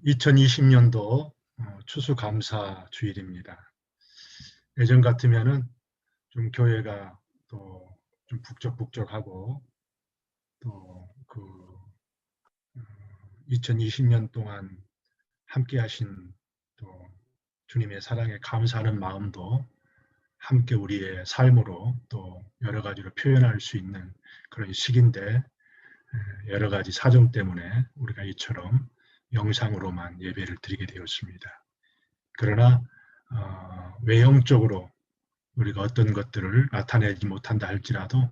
2020년도 추수감사 주일입니다. 예전 같으면은 좀 교회가 또 좀 북적북적하고 또 2020년 동안 함께 하신 또 주님의 사랑에 감사하는 마음도 함께 우리의 삶으로 또 여러 가지로 표현할 수 있는 그런 시기인데, 여러 가지 사정 때문에 우리가 이처럼 영상으로만 예배를 드리게 되었습니다. 그러나 외형적으로 우리가 어떤 것들을 나타내지 못한다 할지라도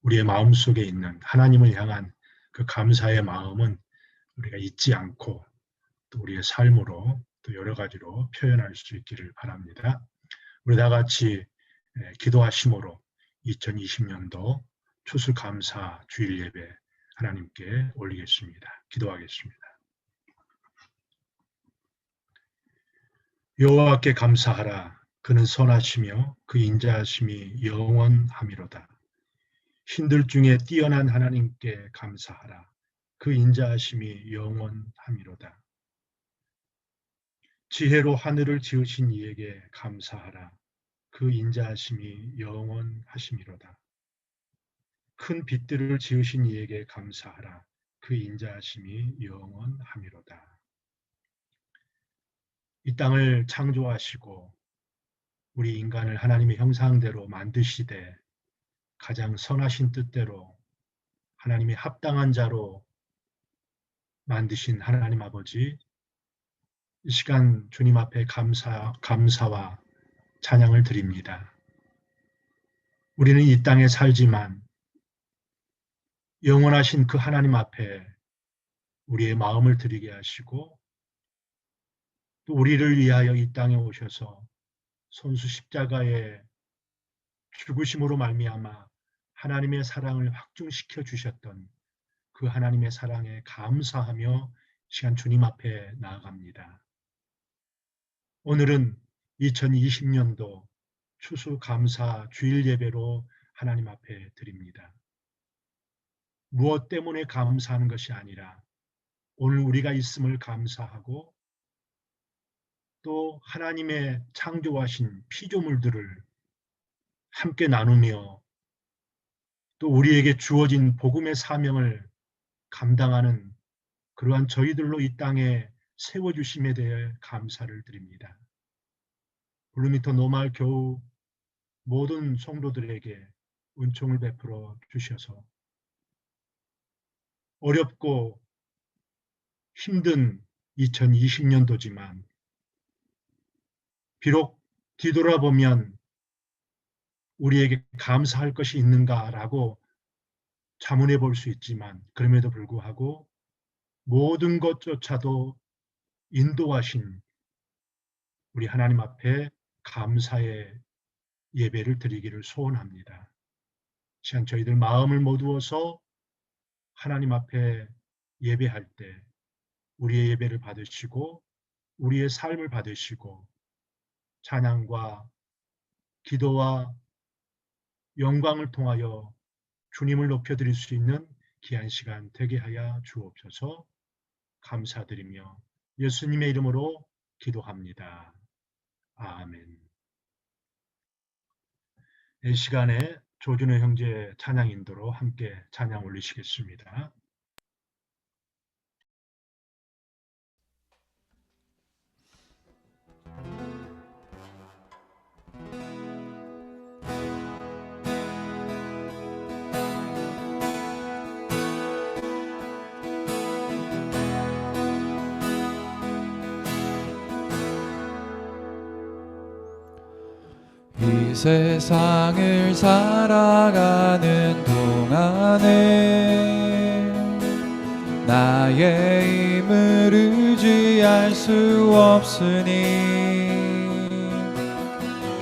우리의 마음속에 있는 하나님을 향한 그 감사의 마음은 우리가 잊지 않고 또 우리의 삶으로 또 여러 가지로 표현할 수 있기를 바랍니다. 우리 다 같이 기도하심으로 2020년도 추수감사 주일 예배 하나님께 올리겠습니다. 기도하겠습니다. 여호와께 감사하라. 그는 선하시며 그 인자하심이 영원함이로다. 신들 중에 뛰어난 하나님께 감사하라. 그 인자하심이 영원함이로다. 지혜로 하늘을 지으신 이에게 감사하라. 그 인자하심이 영원하심이로다. 큰 빛들을 지으신 이에게 감사하라. 그 인자하심이 영원함이로다. 이 땅을 창조하시고 우리 인간을 하나님의 형상대로 만드시되 가장 선하신 뜻대로 하나님의 합당한 자로 만드신 하나님 아버지, 이 시간 주님 앞에 감사와 찬양을 드립니다. 우리는 이 땅에 살지만 영원하신 그 하나님 앞에 우리의 마음을 드리게 하시고 또 우리를 위하여 이 땅에 오셔서 손수 십자가의 죽으심으로 말미암아 하나님의 사랑을 확증시켜 주셨던 그 하나님의 사랑에 감사하며 시간 주님 앞에 나아갑니다. 오늘은 2020년도 추수감사 주일 예배로 하나님 앞에 드립니다. 무엇 때문에 감사하는 것이 아니라 오늘 우리가 있음을 감사하고 또 하나님의 창조하신 피조물들을 함께 나누며 또 우리에게 주어진 복음의 사명을 감당하는 그러한 저희들로 이 땅에 세워주심에 대해 감사를 드립니다. 블루미터 노말 교우 모든 성도들에게 은총을 베풀어 주셔서 어렵고 힘든 2020년도지만 비록 뒤돌아보면 우리에게 감사할 것이 있는가라고 자문해 볼 수 있지만 그럼에도 불구하고 모든 것조차도 인도하신 우리 하나님 앞에 감사의 예배를 드리기를 소원합니다. 시간 저희들 마음을 모두어서 하나님 앞에 예배할 때 우리의 예배를 받으시고 우리의 삶을 받으시고 찬양과 기도와 영광을 통하여 주님을 높여드릴 수 있는 귀한 시간 되게 하여 주옵소서. 감사드리며 예수님의 이름으로 기도합니다. 아멘. 이 시간에 조준호 형제 찬양 인도로 함께 찬양 올리시겠습니다. 이 세상을 살아가는 동안에 나의 힘을 의지할 수 없으니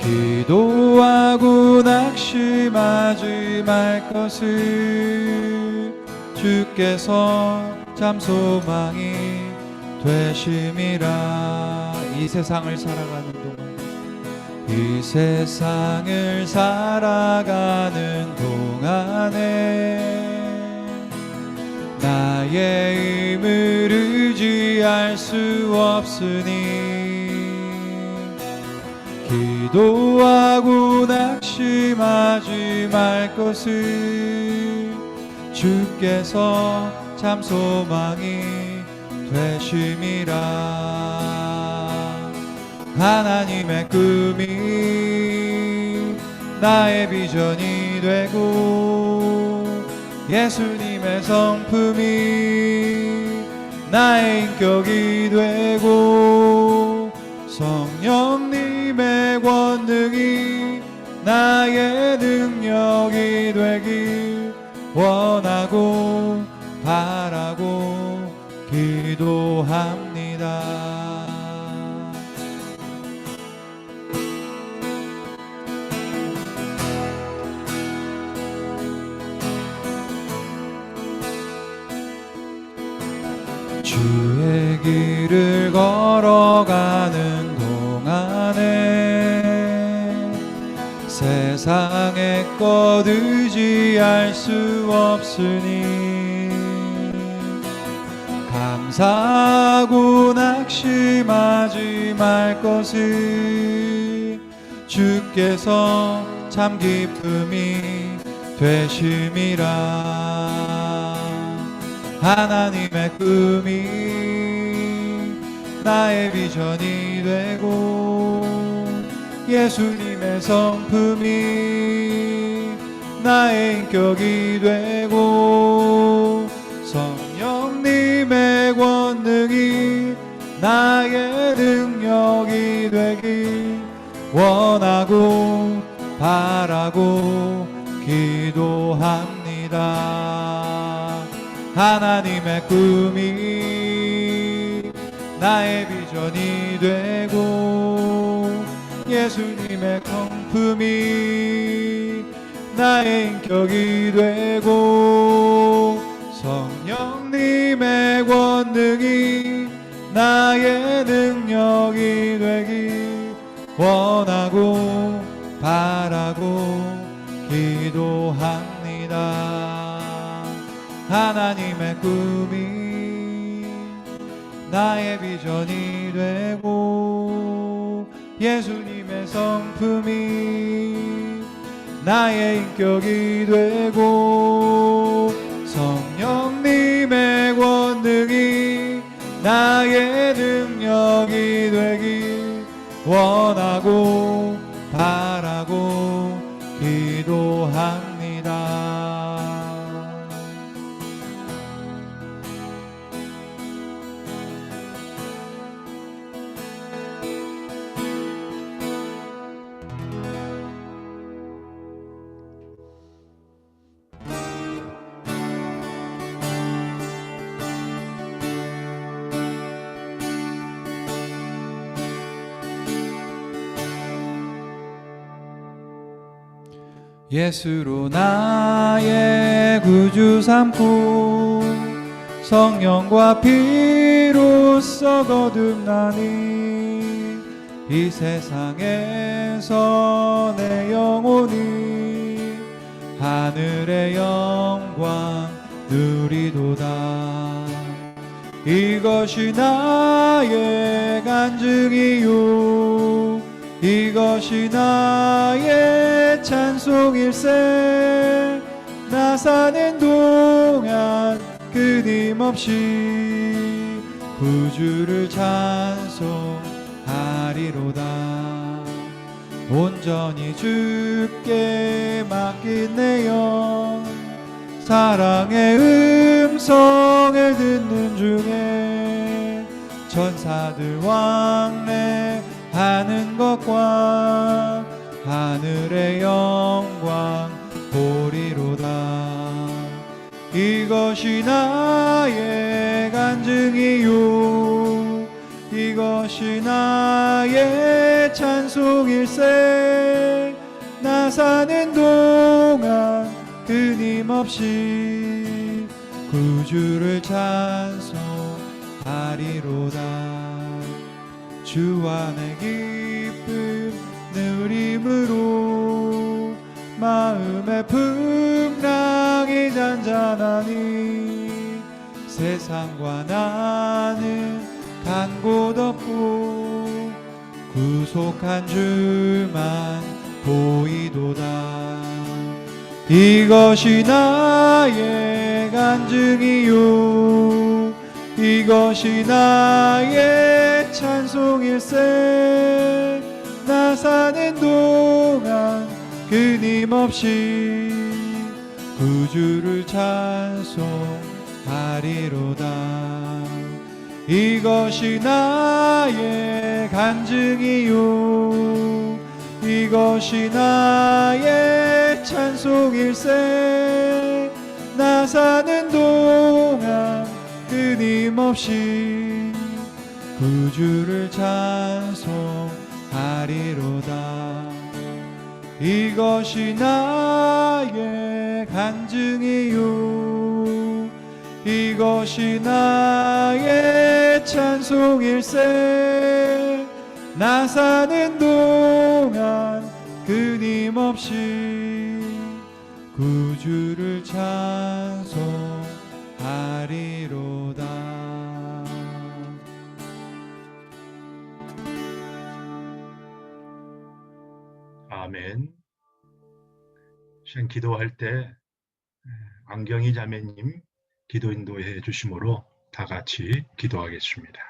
기도하고 낙심하지 말 것을 주께서 참 소망이 되심이라. 이 세상을 살아가는 동안 이 세상을 살아가는 동안에 나의 힘을 의지할 수 없으니 기도하고 낙심하지 말 것을 주께서 참 소망이 되심이라. 하나님의 꿈이 나의 비전이 되고 예수님의 성품이 나의 인격이 되고 성령님의 권능이 나의 능력이 되길 원하고 바라고 기도합니다. 주의 길을 걸어가는 동안에 세상의 것 의지할 수 없으니 감사하고 낙심하지 말 것을 주께서 참 기쁨이 되심이라. 하나님의 꿈이 나의 비전이 되고 예수님의 성품이 나의 인격이 되고 성령님의 권능이 나의 능력이 되길 원하고 바라고 기도합니다. 하나님의 꿈이 나의 비전이 되고 예수님의 성품이 나의 인격이 되고 성령님의 권능이 나의 능력이 되길 원하고 바라고 기도합니다. 하나님의 꿈이 나의 비전이 되고 예수님의 성품이 나의 인격이 되고 성령님의 권능이 나의 능력이 되길 원하고 바라고 기도합니다. 예수로 나의 구주 삼고 성령과 피로써 거듭나니 이 세상에서 내 영혼이 하늘의 영광 누리도다. 이것이 나의 간증이요 이것이 나의 찬송일세. 나 사는 동안 끊임없이 구주를 찬송하리로다. 온전히 주께 맡긴 내 영 사랑의 음성을 듣는 중에 천사들 왕래하는 것과 하늘의 영광 보리로다. 이것이 나의 간증이요 이것이 나의 찬송일세. 나 사는 동안 끊임없이 구주를 찬송하리로다. 주 안의 기쁨 누림으로 마음의 풍랑이 잔잔하니 세상과 나는 간 곳 없고 구속한 줄만 보이도다. 이것이 나의 간증이요 이것이 나의 찬송일세. 나 사는 동안 끊임없이 구주를 찬송하리로다. 이것이 나의 간증이요 이것이 나의 찬송일세. 나 사는 동안 끊임없이 구주를 찬송하리로다. 이것이 나의 간증이요 이것이 나의 찬송일세. 나 사는 동안 끊임없이 구주를 찬송하리로다. 아멘. 시간 기도할 때 안경희 자매님 기도 인도해 주심으로 다 같이 기도하겠습니다.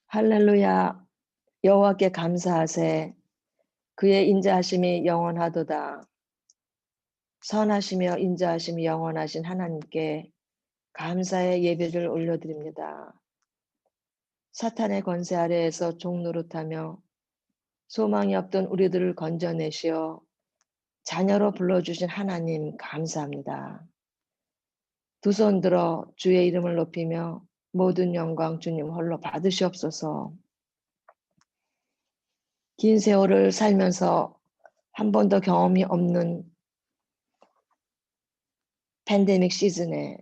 할렐루야. 여호와께 감사하세. 그의 인자하심이 영원하도다. 선하시며 인자하심이 영원하신 하나님께 감사의 예배를 올려드립니다. 사탄의 권세 아래에서 종노릇하며 소망이 없던 우리들을 건져내시어 자녀로 불러주신 하나님 감사합니다. 두 손 들어 주의 이름을 높이며 모든 영광 주님 홀로 받으시옵소서. 긴 세월을 살면서 한 번도 경험이 없는 팬데믹 시즌에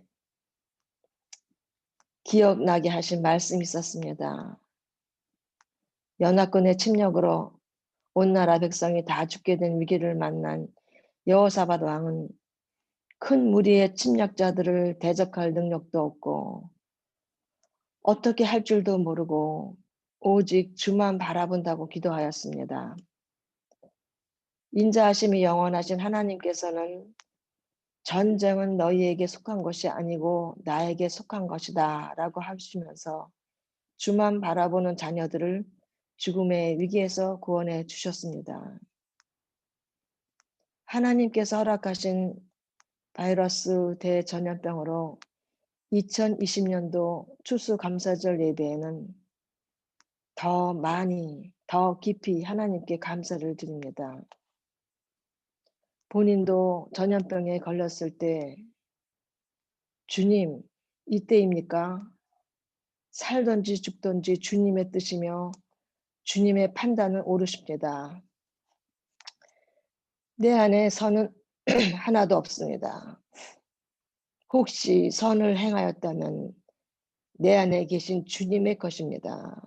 기억나게 하신 말씀이 있었습니다. 연합군의 침략으로 온 나라 백성이 다 죽게 된 위기를 만난 여호사밧 왕은 큰 무리의 침략자들을 대적할 능력도 없고 어떻게 할 줄도 모르고 오직 주만 바라본다고 기도하였습니다. 인자하심이 영원하신 하나님께서는 전쟁은 너희에게 속한 것이 아니고 나에게 속한 것이다 라고 하시면서 주만 바라보는 자녀들을 죽음의 위기에서 구원해 주셨습니다. 하나님께서 허락하신 바이러스 대전염병으로 2020년도 추수감사절 예배에는 더 많이, 더 깊이 하나님께 감사를 드립니다. 본인도 전염병에 걸렸을 때 주님, 이때입니까? 살든지 죽든지 주님의 뜻이며 주님의 판단은 옳으십니다. 내 안에 선은 하나도 없습니다. 혹시 선을 행하였다면 내 안에 계신 주님의 것입니다.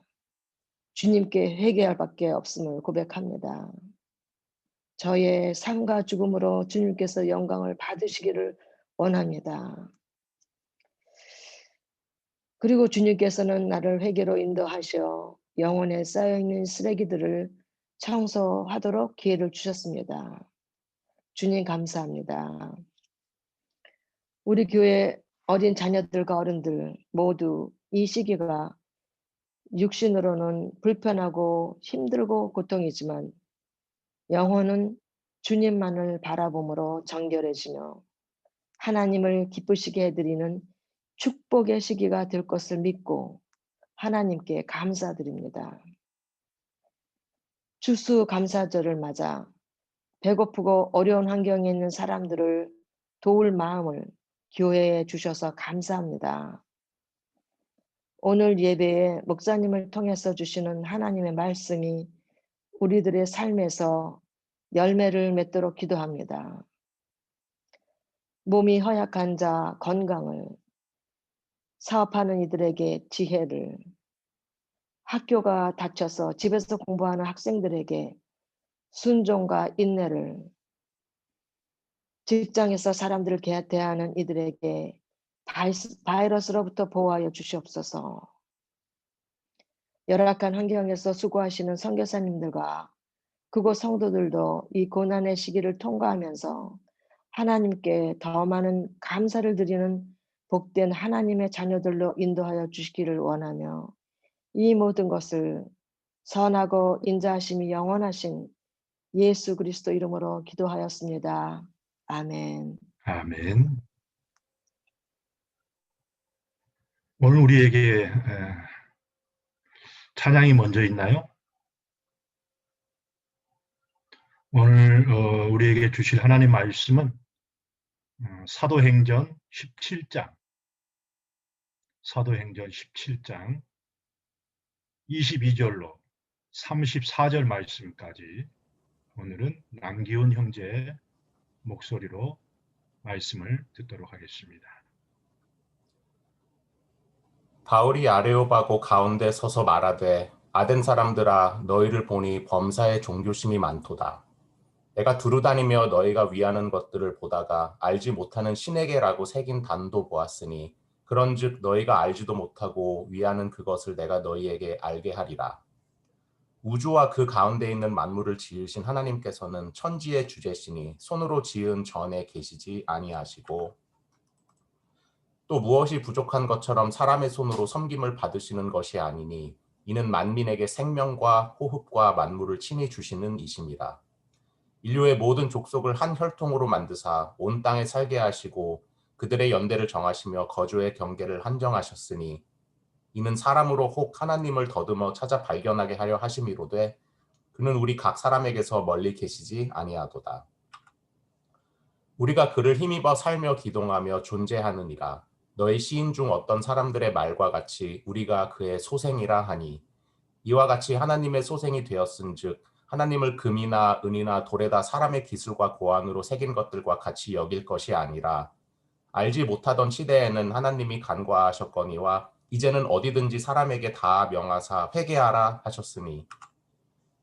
주님께 회개할 밖에 없음을 고백합니다. 저의 삶과 죽음으로 주님께서 영광을 받으시기를 원합니다. 그리고 주님께서는 나를 회개로 인도하셔 영혼에 쌓여있는 쓰레기들을 청소하도록 기회를 주셨습니다. 주님 감사합니다. 우리 교회 어린 자녀들과 어른들 모두 이 시기가 육신으로는 불편하고 힘들고 고통이지만 영혼은 주님만을 바라봄으로 정결해지며 하나님을 기쁘시게 해드리는 축복의 시기가 될 것을 믿고 하나님께 감사드립니다. 추수감사절을 맞아 배고프고 어려운 환경에 있는 사람들을 도울 마음을 교회에 주셔서 감사합니다. 오늘 예배에 목사님을 통해서 주시는 하나님의 말씀이 우리들의 삶에서 열매를 맺도록 기도합니다. 몸이 허약한 자 건강을, 사업하는 이들에게 지혜를, 학교가 닫혀서 집에서 공부하는 학생들에게 순종과 인내를, 직장에서 사람들을 대하는 이들에게 바이러스로부터 보호하여 주시옵소서. 열악한 환경에서 수고하시는 선교사님들과 그곳 성도들도 이 고난의 시기를 통과하면서 하나님께 더 많은 감사를 드리는 복된 하나님의 자녀들로 인도하여 주시기를 원하며 이 모든 것을 선하고 인자하심이 영원하신 예수 그리스도 이름으로 기도하였습니다. 아멘. 아멘. 오늘 우리에게 찬양이 먼저 있나요? 오늘 우리에게 주실 하나님 말씀은 사도행전 17장 22절로 34절 말씀까지 오늘은 남기훈 형제의 목소리로 말씀을 듣도록 하겠습니다. 바울이 아레오바고 가운데 서서 말하되 아덴 사람들아 너희를 보니 범사에 종교심이 많도다. 내가 두루다니며 너희가 위하는 것들을 보다가 알지 못하는 신에게라고 새긴 단도 보았으니 그런즉 너희가 알지도 못하고 위하는 그것을 내가 너희에게 알게 하리라. 우주와 그 가운데 있는 만물을 지으신 하나님께서는 천지의 주제시니 손으로 지은 전에 계시지 아니하시고 또 무엇이 부족한 것처럼 사람의 손으로 섬김을 받으시는 것이 아니니 이는 만민에게 생명과 호흡과 만물을 친히 주시는 이심이라. 인류의 모든 족속을 한 혈통으로 만드사 온 땅에 살게 하시고 그들의 연대를 정하시며 거주의 경계를 한정하셨으니 이는 사람으로 혹 하나님을 더듬어 찾아 발견하게 하려 하심이로되 그는 우리 각 사람에게서 멀리 계시지 아니하도다. 우리가 그를 힘입어 살며 기동하며 존재하느니라. 너희 시인 중 어떤 사람들의 말과 같이 우리가 그의 소생이라 하니 이와 같이 하나님의 소생이 되었은즉 하나님을 금이나 은이나 돌에다 사람의 기술과 고안으로 새긴 것들과 같이 여길 것이 아니라 알지 못하던 시대에는 하나님이 간과하셨거니와 이제는 어디든지 사람에게 다 명하사 회개하라 하셨으니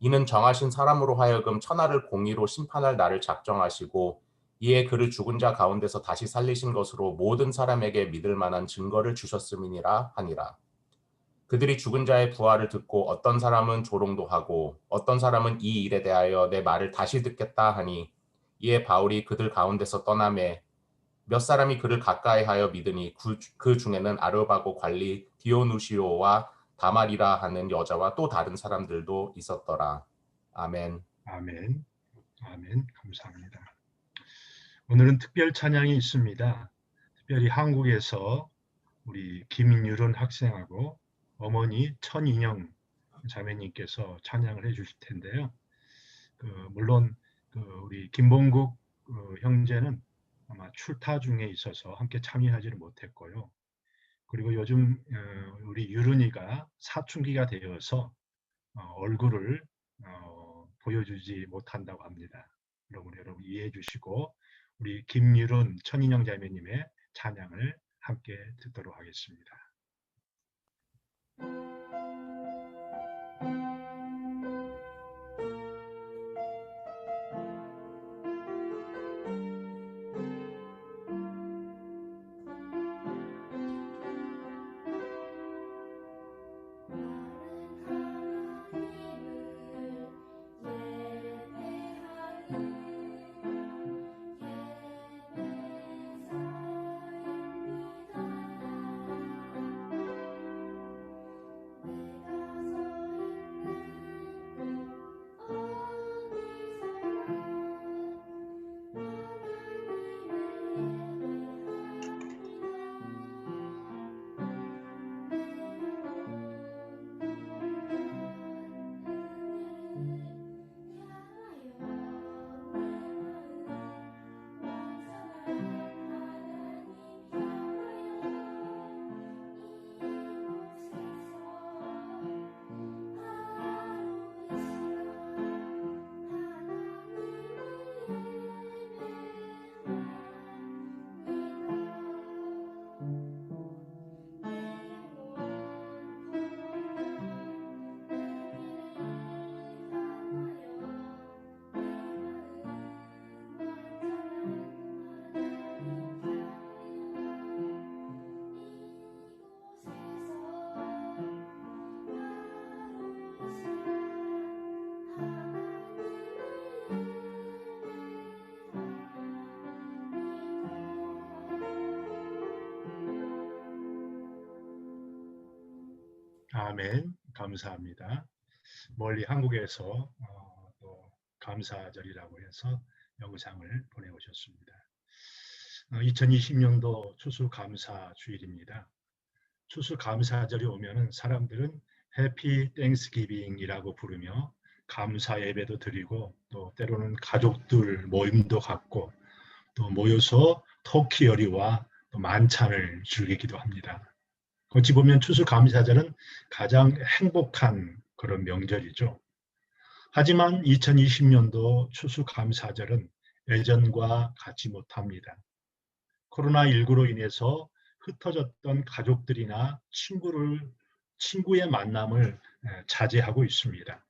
이는 정하신 사람으로 하여금 천하를 공의로 심판할 날을 작정하시고 이에 그를 죽은 자 가운데서 다시 살리신 것으로 모든 사람에게 믿을 만한 증거를 주셨음이니라 하니라. 그들이 죽은 자의 부활을 듣고 어떤 사람은 조롱도 하고 어떤 사람은 이 일에 대하여 내 말을 다시 듣겠다 하니 이에 바울이 그들 가운데서 떠나매 몇 사람이 그를 가까이하여 믿으니 그 중에는 아르바고 관리 디오누시오와 다말이라 하는 여자와 또 다른 사람들도 있었더라. 아멘. 아멘. 아멘. 감사합니다. 오늘은 특별 찬양이 있습니다. 특별히 한국에서 우리 김유론 학생하고 어머니 천인영 자매님께서 찬양을 해주실 텐데요. 물론 우리 김봉국 형제는 아마 출타 중에 있어서 함께 참여하지는 못했고요. 그리고 요즘 우리 유른이가 사춘기가 되어서 얼굴을 보여주지 못한다고 합니다. 여러분 이해해 주시고 우리 김유론 천인영 자매님의 찬양을 함께 듣도록 하겠습니다. 예배하는 아멘. 감사합니다. 멀리 한국에서 또 감사절이라고 해서 영상을 보내오셨습니다. 2020년도 추수감사주일입니다. 추수감사절이 오면은 사람들은 해피 땡스기빙이라고 부르며 감사 예배도 드리고 또 때로는 가족들 모임도 갖고 또 모여서 터키 요리와 또 만찬을 즐기기도 합니다. 어찌 보면 추수감사절은 가장 행복한 그런 명절이죠. 하지만 2020년도 추수감사절은 예전과 같지 못합니다. 코로나19로 인해서 흩어졌던 가족들이나 친구의 만남을 자제하고 있습니다.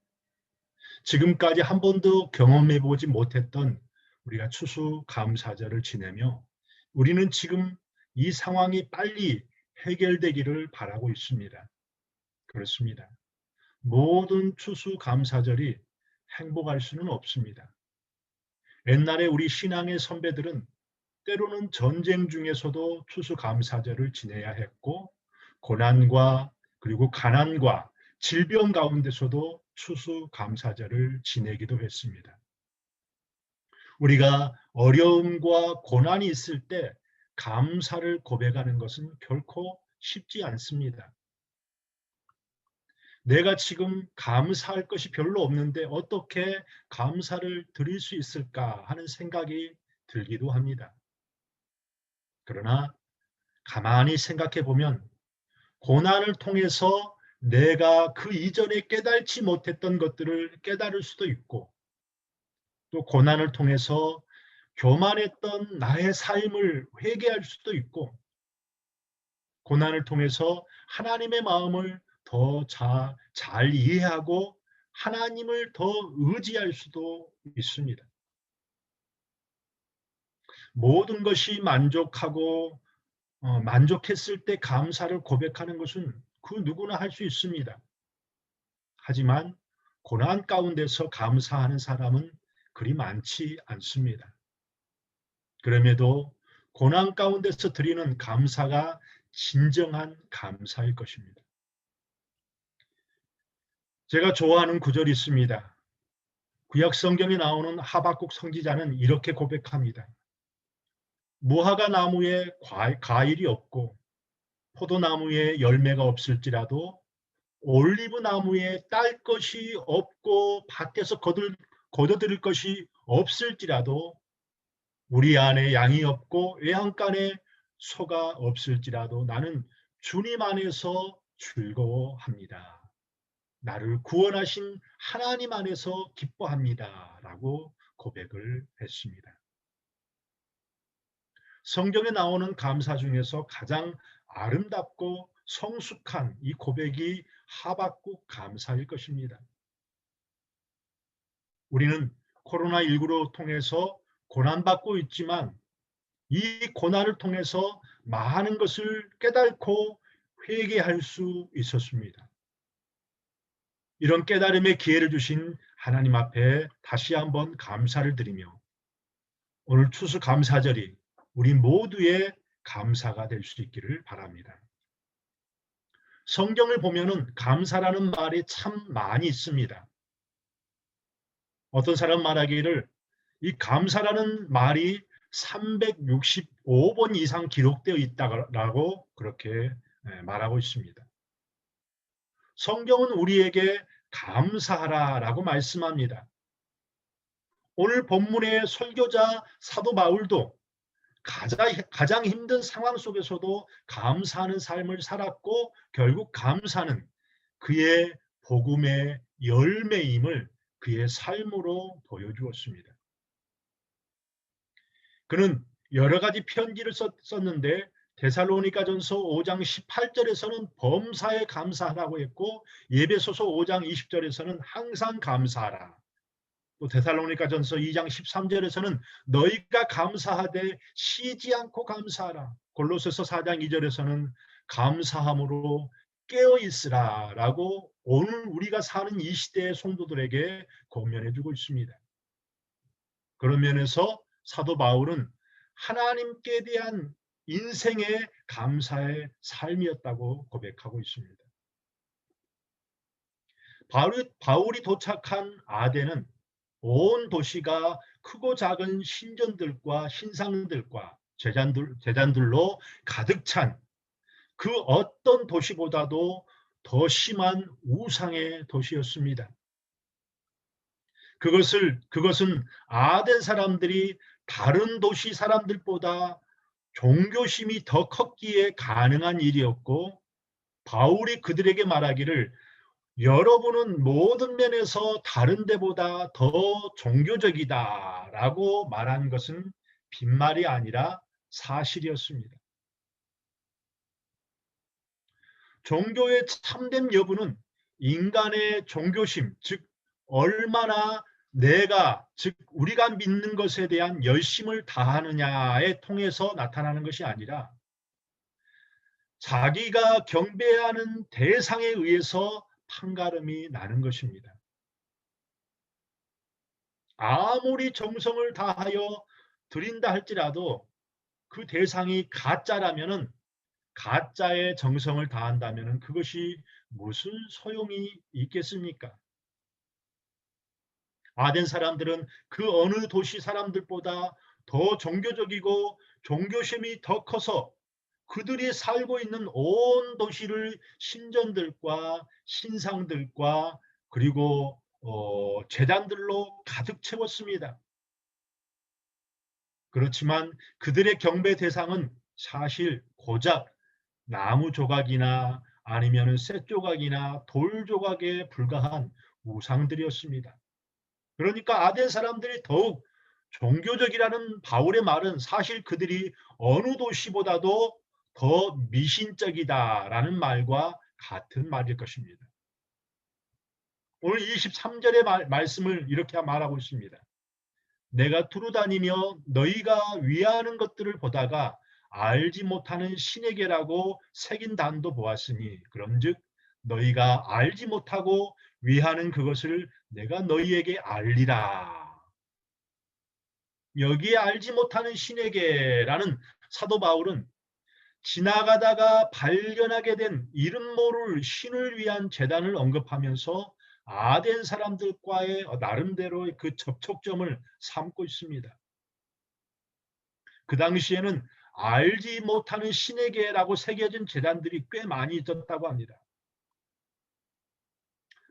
지금까지 한 번도 경험해보지 못했던 우리가 추수감사절을 지내며 우리는 지금 이 상황이 빨리 해결되기를 바라고 있습니다. 그렇습니다. 모든 추수감사절이 행복할 수는 없습니다. 옛날에 우리 신앙의 선배들은 때로는 전쟁 중에서도 추수감사절을 지내야 했고 고난과 그리고 가난과 질병 가운데서도 추수감사절을 지내기도 했습니다. 우리가 어려움과 고난이 있을 때 감사를 고백하는 것은 결코 쉽지 않습니다. 내가 지금 감사할 것이 별로 없는데 어떻게 감사를 드릴 수 있을까 하는 생각이 들기도 합니다. 그러나 가만히 생각해 보면 고난을 통해서 내가 그 이전에 깨달지 못했던 것들을 깨달을 수도 있고 또 고난을 통해서 교만했던 나의 삶을 회개할 수도 있고 고난을 통해서 하나님의 마음을 더 잘 이해하고 하나님을 더 의지할 수도 있습니다. 모든 것이 만족하고 만족했을 때 감사를 고백하는 것은 그 누구나 할 수 있습니다. 하지만 고난 가운데서 감사하는 사람은 그리 많지 않습니다. 그럼에도 고난 가운데서 드리는 감사가 진정한 감사일 것입니다. 제가 좋아하는 구절이 있습니다. 구약 성경에 나오는 하박국 선지자는 이렇게 고백합니다. 무화과 나무에 과일이 없고 포도나무에 열매가 없을지라도 올리브 나무에 딸 것이 없고 밭에서 거둬들일 것이 없을지라도 우리 안에 양이 없고 외양간에 소가 없을지라도 나는 주님 안에서 즐거워합니다. 나를 구원하신 하나님 안에서 기뻐합니다. 라고 고백을 했습니다. 성경에 나오는 감사 중에서 가장 아름답고 성숙한 이 고백이 하박국 감사일 것입니다. 우리는 코로나19로 통해서 고난받고 있지만 이 고난을 통해서 많은 것을 깨닫고 회개할 수 있었습니다. 이런 깨달음의 기회를 주신 하나님 앞에 다시 한번 감사를 드리며 오늘 추수감사절이 우리 모두의 감사가 될 수 있기를 바랍니다. 성경을 보면은 감사라는 말이 참 많이 있습니다. 어떤 사람 말하기를 이 감사라는 말이 365번 이상 기록되어 있다고 그렇게 말하고 있습니다. 성경은 우리에게 감사하라라고 말씀합니다. 오늘 본문의 설교자 사도 바울도 가장 힘든 상황 속에서도 감사하는 삶을 살았고 결국 감사는 그의 복음의 열매임을 그의 삶으로 보여주었습니다. 그는 여러 가지 편지를 썼는데 데살로니가전서 5장 18절에서는 범사에 감사하라고 했고 에베소서 5장 20절에서는 항상 감사하라. 또 데살로니가전서 2장 13절에서는 너희가 감사하되 쉬지 않고 감사하라. 골로새서 4장 2절에서는 감사함으로 깨어 있으라라고 오늘 우리가 사는 이 시대의 성도들에게 권면해주고 있습니다. 그런 면에서 사도 바울은 하나님께 대한 인생의 감사의 삶이었다고 고백하고 있습니다. 바울이 도착한 아덴은 온 도시가 크고 작은 신전들과 신상들과 제단들로 가득 찬 그 어떤 도시보다도 더 심한 우상의 도시였습니다. 그것은 아덴 사람들이 다른 도시 사람들보다 종교심이 더 컸기에 가능한 일이었고, 바울이 그들에게 말하기를 여러분은 모든 면에서 다른 데보다 더 종교적이다라고 말한 것은 빈말이 아니라 사실이었습니다. 종교의 참된 여부는 인간의 종교심, 즉 얼마나 즉 우리가 믿는 것에 대한 열심을 다하느냐에 통해서 나타나는 것이 아니라 자기가 경배하는 대상에 의해서 판가름이 나는 것입니다. 아무리 정성을 다하여 드린다 할지라도 그 대상이 가짜라면은, 가짜의 정성을 다한다면은 그것이 무슨 소용이 있겠습니까? 아덴 사람들은 그 어느 도시 사람들보다 더 종교적이고 종교심이 더 커서 그들이 살고 있는 온 도시를 신전들과 신상들과 그리고 제단들로 가득 채웠습니다. 그렇지만 그들의 경배 대상은 사실 고작 나무 조각이나 아니면 쇠 조각이나 돌 조각에 불과한 우상들이었습니다. 그러니까 아덴 사람들이 더욱 종교적이라는 바울의 말은 사실 그들이 어느 도시보다도 더 미신적이다라는 말과 같은 말일 것입니다. 오늘 23절의 말씀을 이렇게 말하고 있습니다. 내가 두루다니며 너희가 위하는 것들을 보다가 알지 못하는 신에게라고 새긴 단도 보았으니 그런즉 너희가 알지 못하고 위하는 그것을 내가 너희에게 알리라. 여기에 알지 못하는 신에게라는 사도 바울은 지나가다가 발견하게 된 이름 모를 신을 위한 제단을 언급하면서 아덴 사람들과의 나름대로의 그 접촉점을 삼고 있습니다. 그 당시에는 알지 못하는 신에게라고 새겨진 제단들이 꽤 많이 있었다고 합니다.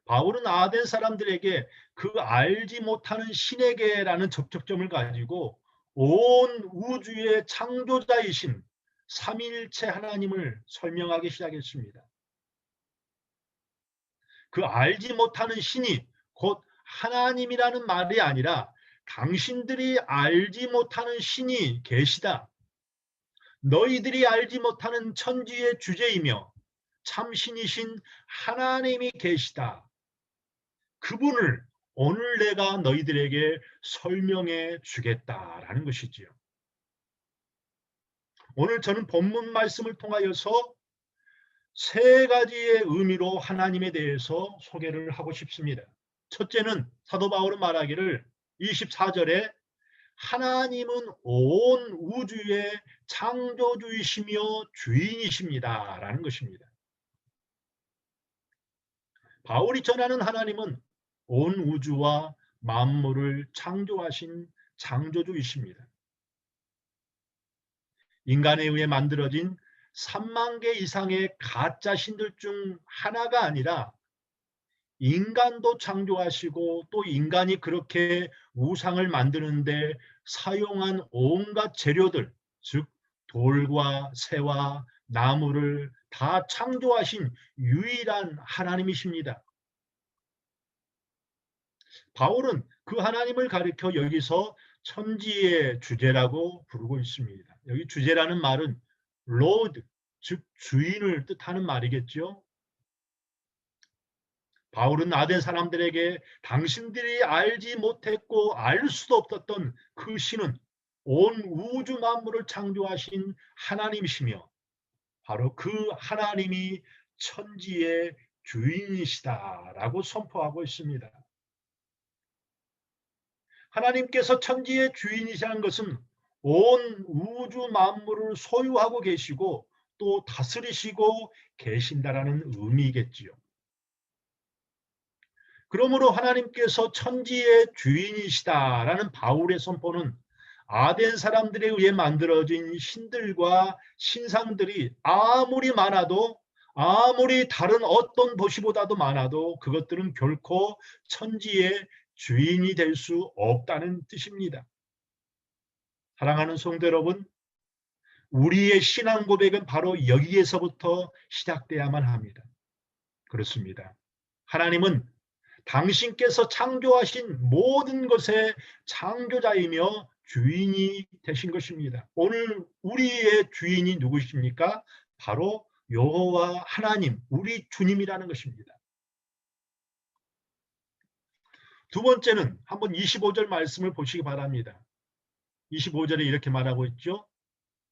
바울은 아덴 사람들에게 그 알지 못하는 신에게라는 접촉점을 가지고 온 우주의 창조자이신 삼위일체 하나님을 설명하기 시작했습니다. 그 알지 못하는 신이 곧 하나님이라는 말이 아니라 당신들이 알지 못하는 신이 계시다. 너희들이 알지 못하는 천지의 주제이며 참신이신 하나님이 계시다. 그분을 오늘 내가 너희들에게 설명해 주겠다라는 것이지요. 오늘 저는 본문 말씀을 통하여서 세 가지의 의미로 하나님에 대해서 소개를 하고 싶습니다. 첫째는 사도 바울은 말하기를 24절에 하나님은 온 우주의 창조주이시며 주인이십니다 라는 것입니다. 바울이 전하는 하나님은 온 우주와 만물을 창조하신 창조주이십니다. 인간에 의해 만들어진 3만 개 이상의 가짜 신들 중 하나가 아니라 인간도 창조하시고 또 인간이 그렇게 우상을 만드는데 사용한 온갖 재료들, 즉 돌과 새와 나무를 다 창조하신 유일한 하나님이십니다. 바울은 그 하나님을 가리켜 여기서 천지의 주제라고 부르고 있습니다. 여기 주제라는 말은 로드, 즉 주인을 뜻하는 말이겠죠. 바울은 아덴 사람들에게 당신들이 알지 못했고 알 수도 없었던 그 신은 온 우주 만물을 창조하신 하나님이시며 바로 그 하나님이 천지의 주인이시다라고 선포하고 있습니다. 하나님께서 천지의 주인이시라는 것은 온 우주 만물을 소유하고 계시고 또 다스리시고 계신다라는 의미겠지요. 그러므로 하나님께서 천지의 주인이시다라는 바울의 선포는 아덴 사람들에 의해 만들어진 신들과 신상들이 아무리 많아도, 아무리 다른 어떤 도시보다도 많아도 그것들은 결코 천지의 주인이 될 수 없다는 뜻입니다. 사랑하는 성도 여러분, 우리의 신앙 고백은 바로 여기에서부터 시작돼야만 합니다. 그렇습니다. 하나님은 당신께서 창조하신 모든 것의 창조자이며 주인이 되신 것입니다. 오늘 우리의 주인이 누구십니까? 바로 여호와 하나님, 우리 주님이라는 것입니다. 두 번째는 한번 25절 말씀을 보시기 바랍니다. 25절에 이렇게 말하고 있죠.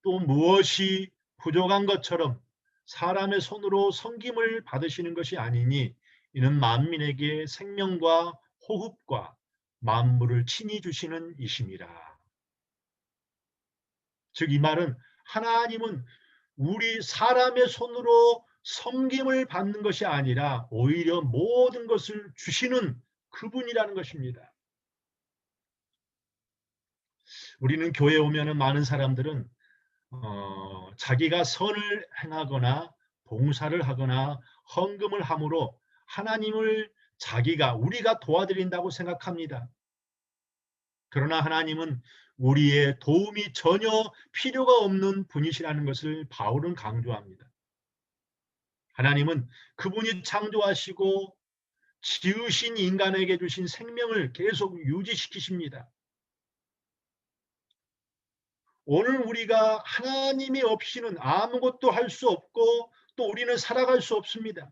또 무엇이 부족한 것처럼 사람의 손으로 섬김을 받으시는 것이 아니니 이는 만민에게 생명과 호흡과 만물을 친히 주시는 이심이라. 즉 이 말은 하나님은 우리 사람의 손으로 섬김을 받는 것이 아니라 오히려 모든 것을 주시는 그분이라는 것입니다. 우리는 교회에 오면 많은 사람들은 자기가 선을 행하거나 봉사를 하거나 헌금을 함으로 하나님을 우리가 도와드린다고 생각합니다. 그러나 하나님은 우리의 도움이 전혀 필요가 없는 분이시라는 것을 바울은 강조합니다. 하나님은 그분이 창조하시고 지으신 인간에게 주신 생명을 계속 유지시키십니다. 오늘 우리가 하나님이 없이는 아무것도 할 수 없고 또 우리는 살아갈 수 없습니다.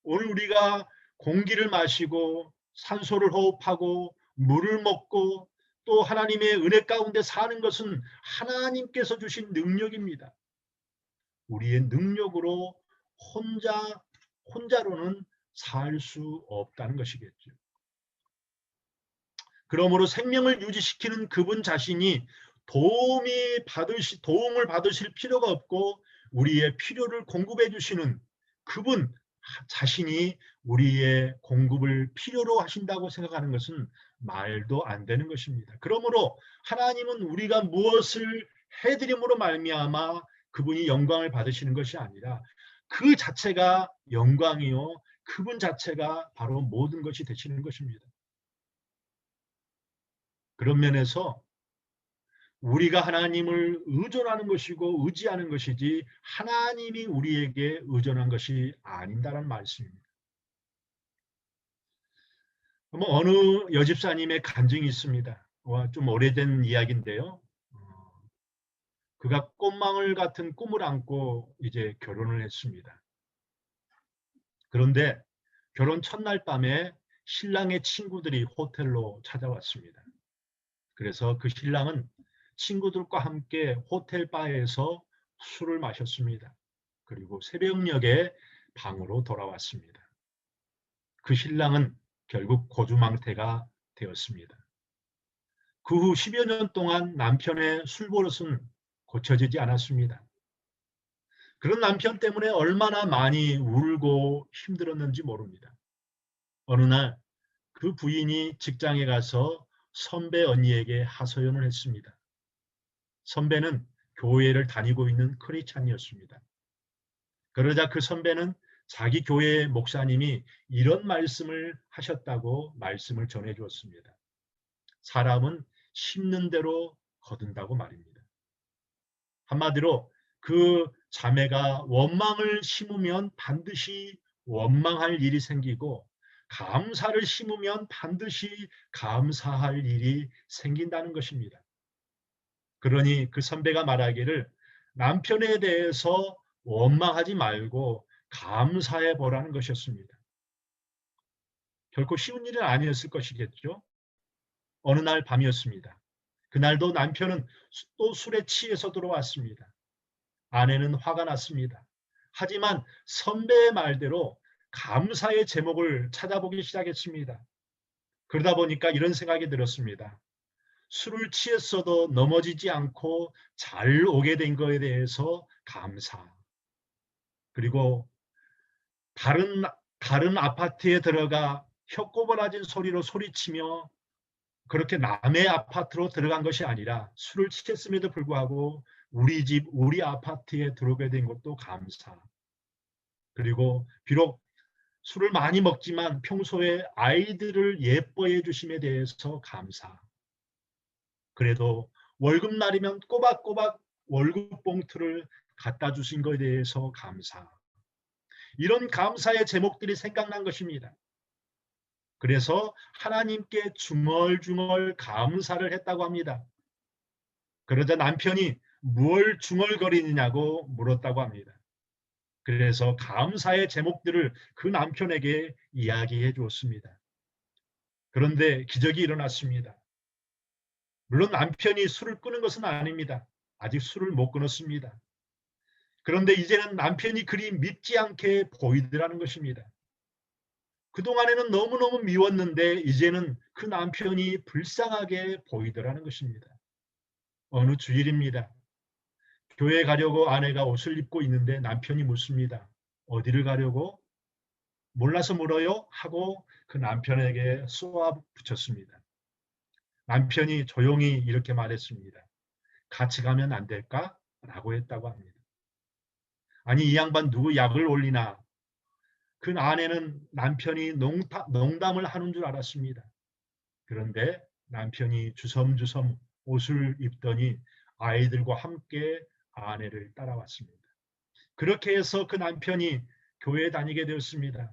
오늘 우리가 공기를 마시고 산소를 호흡하고 물을 먹고 또 하나님의 은혜 가운데 사는 것은 하나님께서 주신 능력입니다. 우리의 능력으로 혼자로는 살 수 없다는 것이겠죠. 그러므로 생명을 유지시키는 그분 자신이 도움을 받으실 필요가 없고 우리의 필요를 공급해 주시는 그분 자신이 우리의 공급을 필요로 하신다고 생각하는 것은 말도 안 되는 것입니다. 그러므로 하나님은 우리가 무엇을 해드림으로 말미암아 그분이 영광을 받으시는 것이 아니라 그 자체가 영광이요 그분 자체가 바로 모든 것이 되시는 것입니다. 그런 면에서 우리가 하나님을 의존하는 것이고 의지하는 것이지 하나님이 우리에게 의존한 것이 아닌다는 말씀입니다. 어느 여집사님의 간증이 있습니다. 좀 오래된 이야기인데요. 그가 꽃망울 같은 꿈을 안고 이제 결혼을 했습니다. 그런데 결혼 첫날 밤에 신랑의 친구들이 호텔로 찾아왔습니다. 그래서 그 신랑은 친구들과 함께 호텔 바에서 술을 마셨습니다. 그리고 새벽녘에 방으로 돌아왔습니다. 그 신랑은 결국 고주망태가 되었습니다. 그 후 10여 년 동안 남편의 술버릇은 고쳐지지 않았습니다. 그런 남편 때문에 얼마나 많이 울고 힘들었는지 모릅니다. 어느 날 그 부인이 직장에 가서 선배 언니에게 하소연을 했습니다. 선배는 교회를 다니고 있는 크리스찬이었습니다. 그러자 그 선배는 자기 교회의 목사님이 이런 말씀을 하셨다고 말씀을 전해주었습니다. 사람은 심는 대로 거둔다고 말입니다. 한마디로 그 자매가 원망을 심으면 반드시 원망할 일이 생기고 감사를 심으면 반드시 감사할 일이 생긴다는 것입니다. 그러니 그 선배가 말하기를 남편에 대해서 원망하지 말고 감사해 보라는 것이었습니다. 결코 쉬운 일은 아니었을 것이겠죠. 어느 날 밤이었습니다. 그날도 남편은 또 술에 취해서 들어왔습니다. 아내는 화가 났습니다. 하지만 선배의 말대로 감사의 제목을 찾아보기 시작했습니다. 그러다 보니까 이런 생각이 들었습니다. 술을 취했어도 넘어지지 않고 잘 오게 된 것에 대해서 감사. 그리고 다른 아파트에 들어가 혀꼬부라진 소리로 소리치며 그렇게 남의 아파트로 들어간 것이 아니라 술을 취했음에도 불구하고 우리 집, 우리 아파트에 들어오게 된 것도 감사. 그리고 비록 술을 많이 먹지만 평소에 아이들을 예뻐해 주심에 대해서 감사. 그래도 월급날이면 꼬박꼬박 월급 봉투를 갖다 주신 것에 대해서 감사. 이런 감사의 제목들이 생각난 것입니다. 그래서 하나님께 중얼중얼 감사를 했다고 합니다. 그러자 남편이 뭘 중얼거리느냐고 물었다고 합니다. 그래서 감사의 제목들을 그 남편에게 이야기해 주었습니다. 그런데 기적이 일어났습니다. 물론 남편이 술을 끊은 것은 아닙니다. 아직 술을 못 끊었습니다. 그런데 이제는 남편이 그리 밉지 않게 보이더라는 것입니다. 그동안에는 너무너무 미웠는데 이제는 그 남편이 불쌍하게 보이더라는 것입니다. 어느 주일입니다. 교회 가려고 아내가 옷을 입고 있는데 남편이 묻습니다. 어디를 가려고? 몰라서 물어요? 하고 그 남편에게 쏘아 붙였습니다. 남편이 조용히 이렇게 말했습니다. 같이 가면 안 될까? 라고 했다고 합니다. 아니 이 양반 누구 약을 올리나? 그 아내는 남편이 농담을 하는 줄 알았습니다. 그런데 남편이 주섬주섬 옷을 입더니 아이들과 함께 아내를 따라왔습니다. 그렇게 해서 그 남편이 교회에 다니게 되었습니다.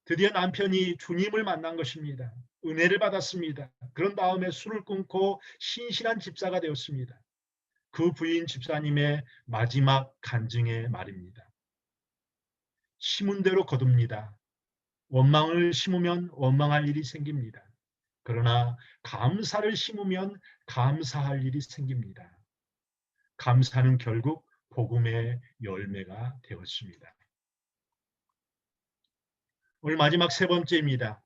드디어 남편이 주님을 만난 것입니다. 은혜를 받았습니다. 그런 다음에 술을 끊고 신실한 집사가 되었습니다. 그 부인 집사님의 마지막 간증의 말입니다. 심은 대로 거둡니다. 원망을 심으면 원망할 일이 생깁니다. 그러나 감사를 심으면 감사할 일이 생깁니다. 감사는 결국 복음의 열매가 되었습니다. 오늘 마지막 세 번째입니다.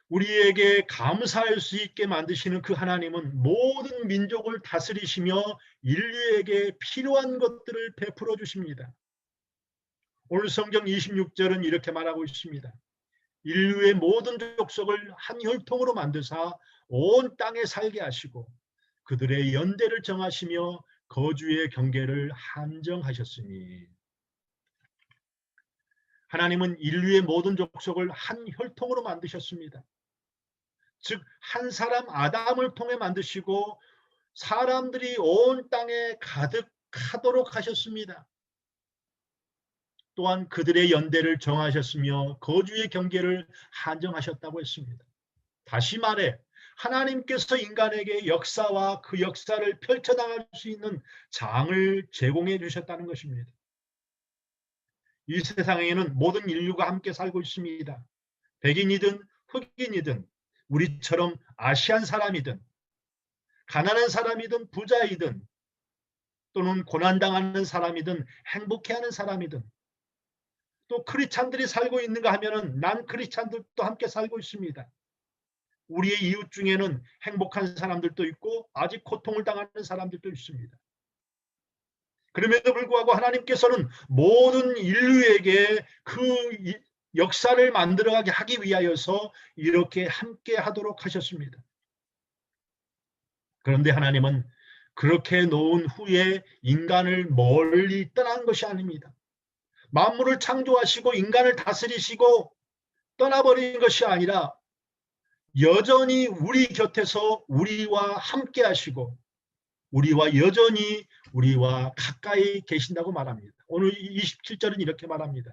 우리에게 감사할 수 있게 만드시는 그 하나님은 모든 민족을 다스리시며 인류에게 필요한 것들을 베풀어 주십니다. 오늘 성경 26절은 이렇게 말하고 있습니다. 인류의 모든 족속을 한 혈통으로 만드사 온 땅에 살게 하시고 그들의 연대를 정하시며 거주의 경계를 한정하셨으니. 하나님은 인류의 모든 족속을 한 혈통으로 만드셨습니다. 즉 한 사람 아담을 통해 만드시고 사람들이 온 땅에 가득하도록 하셨습니다. 또한 그들의 연대를 정하셨으며 거주의 경계를 한정하셨다고 했습니다. 다시 말해 하나님께서 인간에게 역사와 그 역사를 펼쳐나갈 수 있는 장을 제공해 주셨다는 것입니다. 이 세상에는 모든 인류가 함께 살고 있습니다. 백인이든 흑인이든 우리처럼 아시안 사람이든 가난한 사람이든 부자이든 또는 고난당하는 사람이든 행복해하는 사람이든 또 크리스찬들이 살고 있는가 하면은 난 크리스찬들도 함께 살고 있습니다. 우리의 이웃 중에는 행복한 사람들도 있고 아직 고통을 당하는 사람들도 있습니다. 그럼에도 불구하고 하나님께서는 모든 인류에게 그 역사를 만들어가게 하기 위하여서 이렇게 함께 하도록 하셨습니다. 그런데 하나님은 그렇게 놓은 후에 인간을 멀리 떠난 것이 아닙니다. 만물을 창조하시고 인간을 다스리시고 떠나버린 것이 아니라 여전히 우리 곁에서 우리와 함께 하시고 우리와 여전히 우리와 가까이 계신다고 말합니다. 오늘 27절은 이렇게 말합니다.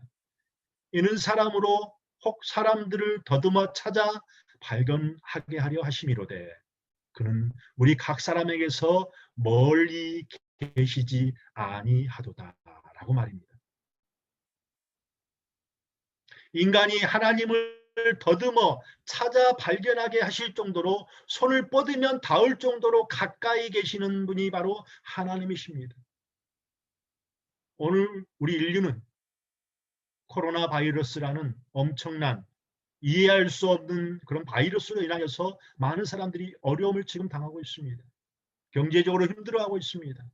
이는 사람으로 혹 사람들을 더듬어 찾아 발견하게 하려 하심이로되 그는 우리 각 사람에게서 멀리 계시지 아니하도다 라고 말입니다. 인간이 하나님을 더듬어 찾아 발견하게 하실 정도로 손을 뻗으면 닿을 정도로 가까이 계시는 분이 바로 하나님이십니다. 오늘 우리 인류는 코로나 바이러스라는 엄청난 이해할 수 없는 그런 바이러스로 인하여서 많은 사람들이 어려움을 지금 당하고 있습니다. 경제적으로 힘들어하고 있습니다.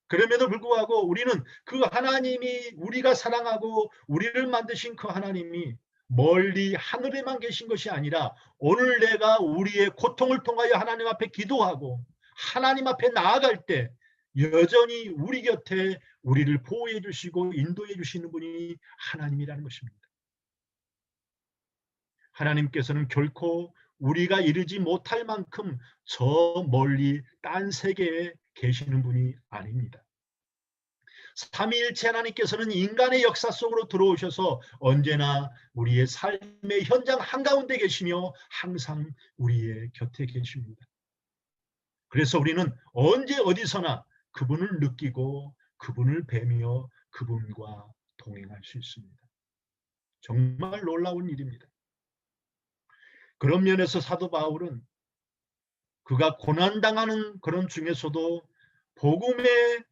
그럼에도 불구하고 우리는 그 하나님이 우리가 사랑하고 우리를 만드신 그 하나님이 멀리 하늘에만 계신 것이 아니라 오늘 내가 우리의 고통을 통하여 하나님 앞에 기도하고 하나님 앞에 나아갈 때 여전히 우리 곁에 우리를 보호해 주시고 인도해 주시는 분이 하나님이라는 것입니다. 하나님께서는 결코 우리가 이르지 못할 만큼 저 멀리 딴 세계에 계시는 분이 아닙니다. 삼위일체 하나님께서는 인간의 역사 속으로 들어오셔서 언제나 우리의 삶의 현장 한가운데 계시며 항상 우리의 곁에 계십니다. 그래서 우리는 언제 어디서나 그분을 느끼고 그분을 뵈며 그분과 동행할 수 있습니다. 정말 놀라운 일입니다. 그런 면에서 사도 바울은 그가 고난당하는 그런 중에서도 복음에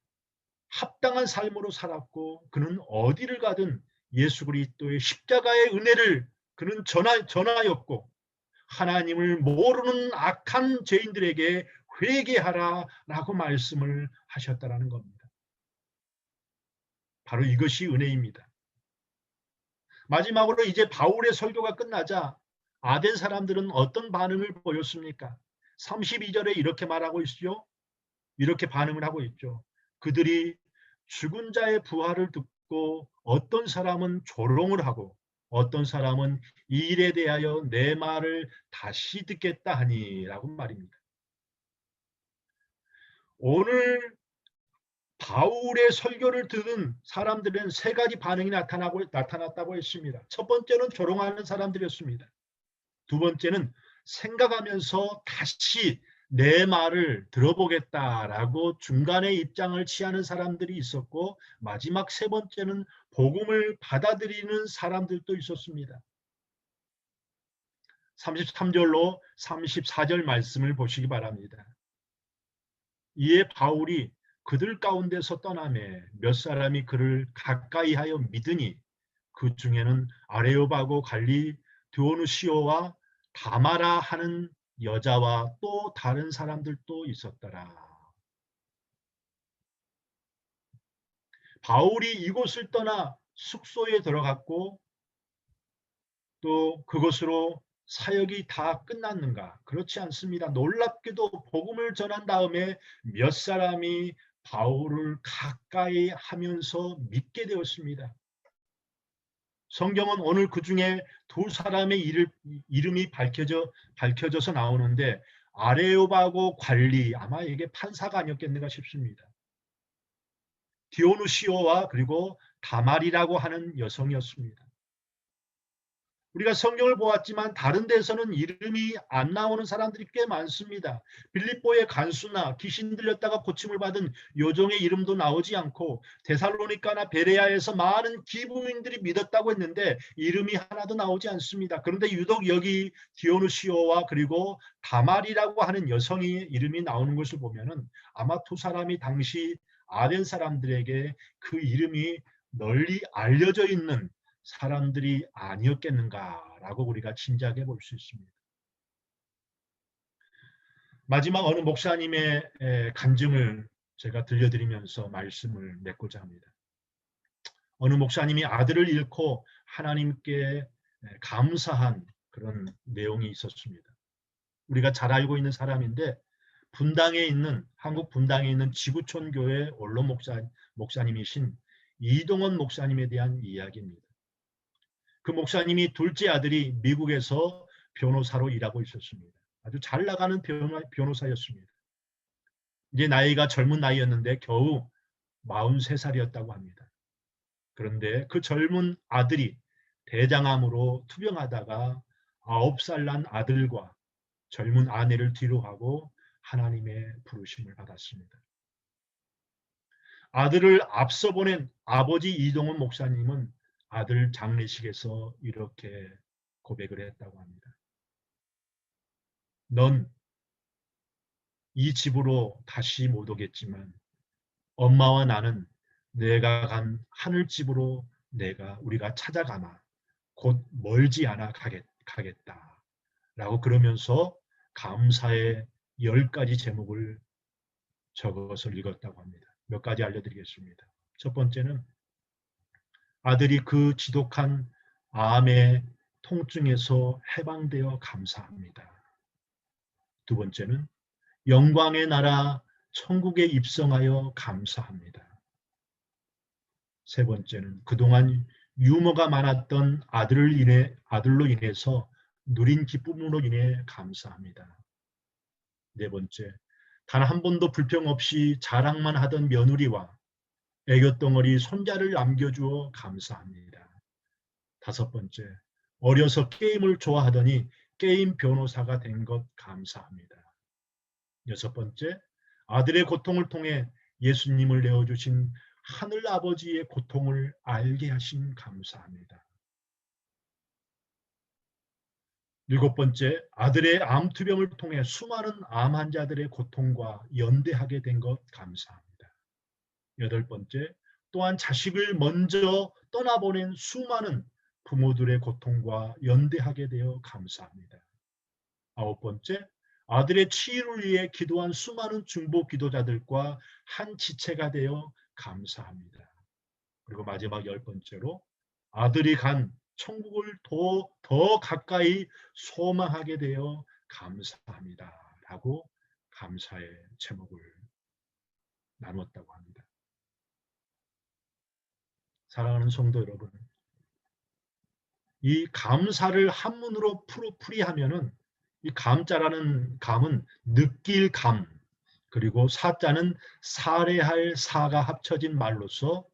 합당한 삶으로 살았고 그는 어디를 가든 예수 그리스도의 십자가의 은혜를 그는 전하였고 하나님을 모르는 악한 죄인들에게 회개하라라고 말씀을 하셨다라는 겁니다. 바로 이것이 은혜입니다. 마지막으로 이제 바울의 설교가 끝나자 아덴 사람들은 어떤 반응을 보였습니까? 32절에 이렇게 말하고 있죠. 이렇게 반응을 하고 있죠. 그들이 죽은 자의 부활을 듣고 어떤 사람은 조롱을 하고 어떤 사람은 이 일에 대하여 내 말을 다시 듣겠다 하니라고 말입니다. 오늘 바울의 설교를 들은 사람들은 세 가지 반응이 나타났다고 했습니다. 첫 번째는 조롱하는 사람들이었습니다. 두 번째는 생각하면서 다시 내 말을 들어보겠다라고 중간에 입장을 취하는 사람들이 있었고 마지막 세 번째는 복음을 받아들이는 사람들도 있었습니다. 33절로 34절 말씀을 보시기 바랍니다. 이에 바울이 그들 가운데서 떠나매 몇 사람이 그를 가까이 하여 믿으니 그 중에는 아레오바고 갈리 드오누시오와 다마라 하는 여자와 또 다른 사람들도 있었더라. 바울이 이곳을 떠나 숙소에 들어갔고 또 그것으로 사역이 다 끝났는가? 그렇지 않습니다. 놀랍게도 복음을 전한 다음에 몇 사람이 바울을 가까이 하면서 믿게 되었습니다. 성경은 오늘 그 중에 두 사람의 이름이 밝혀져서 나오는데 아레오바고 관리, 아마 이게 판사가 아니었겠는가 싶습니다. 디오누시오와 그리고 다말이라고 하는 여성이었습니다. 우리가 성경을 보았지만 다른 데서는 이름이 안 나오는 사람들이 꽤 많습니다. 빌립보의 간수나 귀신 들렸다가 고침을 받은 요종의 이름도 나오지 않고 데살로니가나 베레아에서 많은 기부인들이 믿었다고 했는데 이름이 하나도 나오지 않습니다. 그런데 유독 여기 디오누시오와 그리고 다말이라고 하는 여성의 이름이 나오는 것을 보면은 아마 두 사람이 당시 아덴 사람들에게 그 이름이 널리 알려져 있는 사람들이 아니었겠는가라고 우리가 짐작해 볼 수 있습니다. 마지막 어느 목사님의 간증을 제가 들려드리면서 말씀을 맺고자 합니다. 어느 목사님이 아들을 잃고 하나님께 감사한 그런 내용이 있었습니다. 우리가 잘 알고 있는 사람인데 한국 분당에 있는 지구촌 교회 원로 목사님이신 이동원 목사님에 대한 이야기입니다. 그 목사님이 둘째 아들이 미국에서 변호사로 일하고 있었습니다. 아주 잘 나가는 변호사였습니다. 이제 나이가 젊은 나이였는데 겨우 43살이었다고 합니다. 그런데 그 젊은 아들이 대장암으로 투병하다가 9살 난 아들과 젊은 아내를 뒤로 하고 하나님의 부르심을 받았습니다. 아들을 앞서 보낸 아버지 이동원 목사님은 아들 장례식에서 이렇게 고백을 했다고 합니다. 넌 이 집으로 다시 못 오겠지만 엄마와 나는 내가 간 하늘집으로 우리가 찾아가마 곧 멀지 않아 가겠다 라고 그러면서 감사의 10가지 제목을 적어서 읽었다고 합니다. 몇 가지 알려드리겠습니다. 첫 번째는 아들이 그 지독한 암에 통증에서 해방되어 감사합니다. 두 번째는 영광의 나라 천국에 입성하여 감사합니다. 세 번째는 그동안 유머가 많았던 아들로 인해서 누린 기쁨으로 인해 감사합니다. 네 번째, 단 한 번도 불평 없이 자랑만 하던 며느리와 애교덩어리 손자를 남겨주어 감사합니다. 다섯 번째, 어려서 게임을 좋아하더니 게임 변호사가 된 것 감사합니다. 여섯 번째, 아들의 고통을 통해 예수님을 내어주신 하늘 아버지의 고통을 알게 하신 감사합니다. 일곱 번째, 아들의 암투병을 통해 수많은 암 환자들의 고통과 연대하게 된 것 감사합니다. 여덟 번째, 또한 자식을 먼저 떠나보낸 수많은 부모들의 고통과 연대하게 되어 감사합니다. 아홉 번째, 아들의 치유를 위해 기도한 수많은 중보 기도자들과 한 지체가 되어 감사합니다. 그리고 마지막 열 번째로 아들이 간 천국을 더 가까이 소망하게 되어 감사합니다. 라고 감사의 제목을 나눴다고 합니다. 사랑하는 성도 여러분, 이 감사를 한문으로 풀이하면은 이 감자라는 감은 느낄 감, 그리고 사자는 살해할 사가 합쳐진 말로서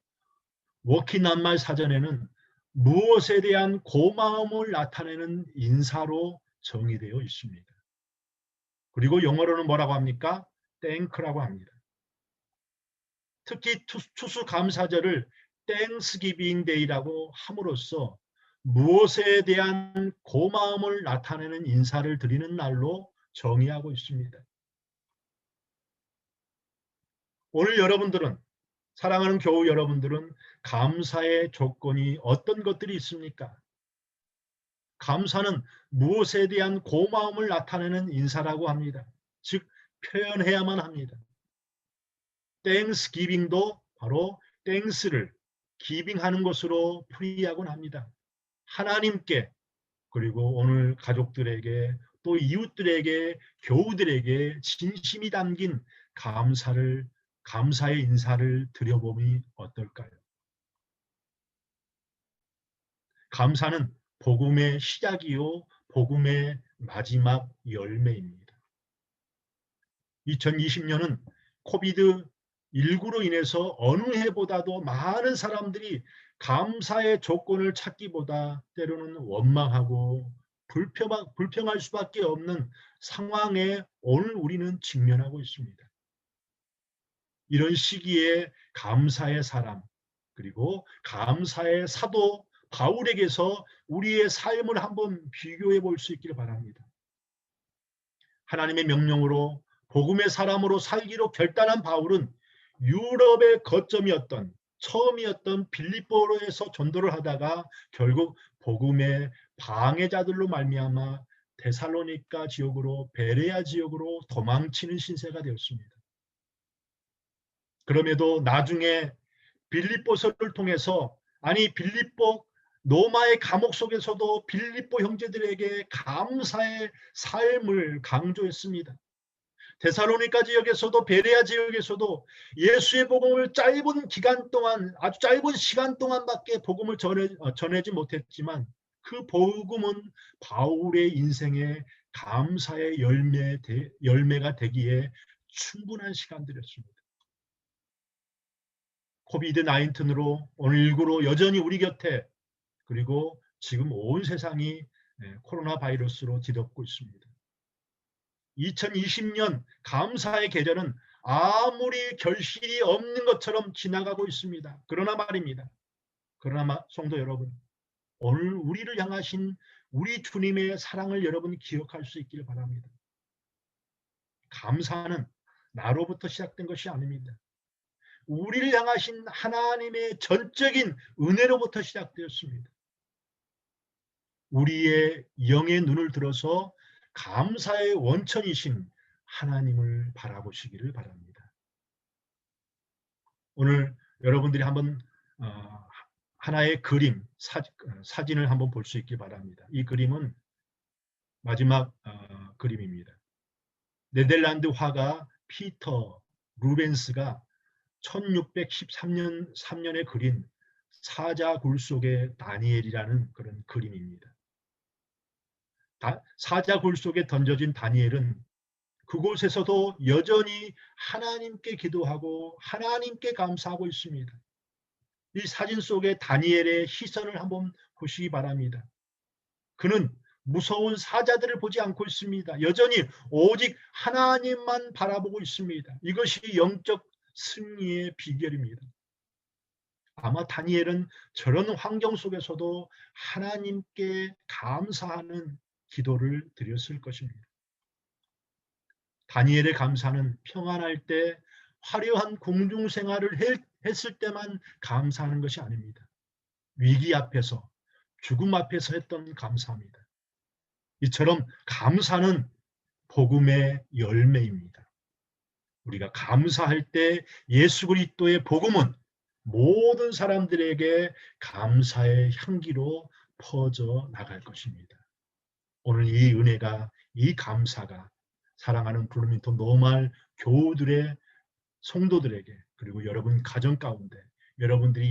워킹남말 사전에는 무엇에 대한 고마움을 나타내는 인사로 정의되어 있습니다. 그리고 영어로는 뭐라고 합니까? thank라고 합니다. 특히 추수감사절을 Thanksgiving Day라고 함으로써 무엇에 대한 고마움을 나타내는 인사를 드리는 날로 정의하고 있습니다. 오늘 여러분들은, 사랑하는 교우 여러분들은 감사의 조건이 어떤 것들이 있습니까? 감사는 무엇에 대한 고마움을 나타내는 인사라고 합니다. 즉 표현해야만 합니다. 땡스기빙도 바로 땡스를 기빙하는 것으로 풀이하곤 합니다. 하나님께, 그리고 오늘 가족들에게, 또 이웃들에게, 교우들에게 진심이 담긴 감사의 인사를 드려봄이 어떨까요? 감사는 복음의 시작이요 복음의 마지막 열매입니다. 2020년은 코비드19로 인해서 어느 해보다도 많은 사람들이 감사의 조건을 찾기보다 때로는 원망하고 불평할 수밖에 없는 상황에 오늘 우리는 직면하고 있습니다. 이런 시기에 감사의 사람, 그리고 감사의 사도 바울에게서 우리의 삶을 한번 비교해 볼 수 있기를 바랍니다. 하나님의 명령으로 복음의 사람으로 살기로 결단한 바울은 유럽의 거점이었던, 처음이었던 빌립보로에서 전도를 하다가 결국 복음의 방해자들로 말미암아 데살로니가 지역으로, 베레아 지역으로 도망치는 신세가 되었습니다. 그럼에도 나중에 빌립보서를 통해서, 빌립보 로마의 감옥 속에서도 빌립보 형제들에게 감사의 삶을 강조했습니다. 데살로니가 지역에서도, 베레아 지역에서도 예수의 복음을 짧은 기간 동안, 아주 짧은 시간 동안밖에 복음을 전하지 못했지만 그 복음은 바울의 인생에 감사의 열매가 되기에 충분한 시간들이었습니다. 코비드19으로, 오늘19로 여전히 우리 곁에, 그리고 지금 온 세상이 코로나 바이러스로 뒤덮고 있습니다. 2020년 감사의 계절은 아무리 결실이 없는 것처럼 지나가고 있습니다. 그러나 말입니다. 그러나 성도 여러분, 오늘 우리를 향하신 우리 주님의 사랑을 여러분 기억할 수 있기를 바랍니다. 감사는 나로부터 시작된 것이 아닙니다. 우리를 향하신 하나님의 전적인 은혜로부터 시작되었습니다. 우리의 영의 눈을 들어서 감사의 원천이신 하나님을 바라보시기를 바랍니다. 오늘 여러분들이 한번 하나의 그림, 사진을 한번 볼 수 있기 바랍니다. 이 그림은 마지막 그림입니다. 네덜란드 화가 피터 루벤스가 1613년에 그린 사자굴 속의 다니엘이라는 그런 그림입니다. 사자굴 속에 던져진 다니엘은 그곳에서도 여전히 하나님께 기도하고 하나님께 감사하고 있습니다. 이 사진 속의 다니엘의 시선을 한번 보시기 바랍니다. 그는 무서운 사자들을 보지 않고 있습니다. 여전히 오직 하나님만 바라보고 있습니다. 이것이 영적 승리의 비결입니다. 아마 다니엘은 저런 환경 속에서도 하나님께 감사하는 기도를 드렸을 것입니다. 다니엘의 감사는 평안할 때, 화려한 공중생활을 했을 때만 감사하는 것이 아닙니다. 위기 앞에서, 죽음 앞에서 했던 감사입니다. 이처럼 감사는 복음의 열매입니다. 우리가 감사할 때 예수 그리스도의 복음은 모든 사람들에게 감사의 향기로 퍼져 나갈 것입니다. 오늘 이 은혜가, 이 감사가 사랑하는 블루민턴 노말 교우들의 성도들에게, 그리고 여러분 가정 가운데 여러분들이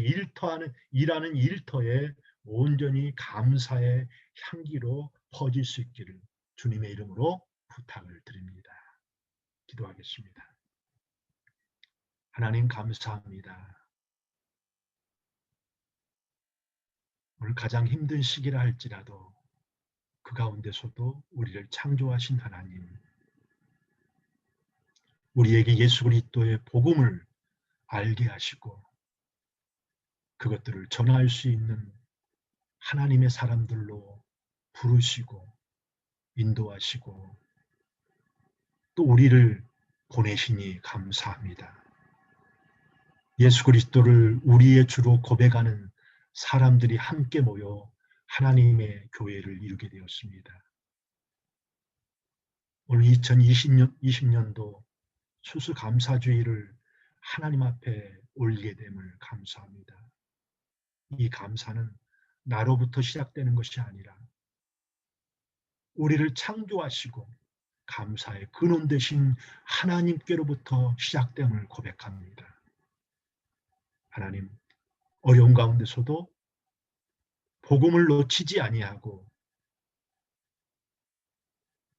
일하는 일터에 온전히 감사의 향기로 퍼질 수 있기를 주님의 이름으로 부탁을 드립니다. 기도하겠습니다. 하나님 감사합니다. 오늘 가장 힘든 시기라 할지라도 그 가운데서도 우리를 창조하신 하나님, 우리에게 예수 그리스도의 복음을 알게 하시고 그것들을 전할 수 있는 하나님의 사람들로 부르시고 인도하시고 또 우리를 보내시니 감사합니다. 예수 그리스도를 우리의 주로 고백하는 사람들이 함께 모여 하나님의 교회를 이루게 되었습니다. 오늘 2020년도 추수감사주의를 하나님 앞에 올리게 됨을 감사합니다. 이 감사는 나로부터 시작되는 것이 아니라 우리를 창조하시고 감사의 근원 되신 하나님께로부터 시작됨을 고백합니다. 하나님, 어려운 가운데서도 복음을 놓치지 아니하고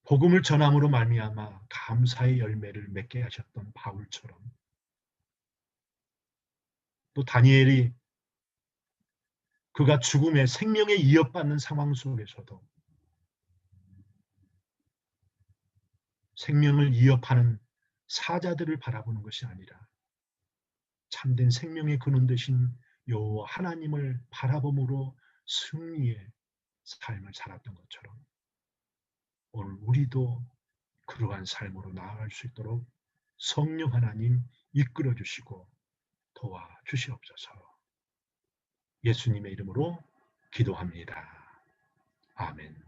복음을 전함으로 말미암아 감사의 열매를 맺게 하셨던 바울처럼, 또 다니엘이 그가 죽음의 생명에 이어받는 상황 속에서도 생명을 이어파는 사자들을 바라보는 것이 아니라 참된 생명의 근원 되신 여호와 하나님을 바라봄으로 승리의 삶을 살았던 것처럼 오늘 우리도 그러한 삶으로 나아갈 수 있도록 성령 하나님 이끌어 주시고 도와주시옵소서. 예수님의 이름으로 기도합니다. 아멘.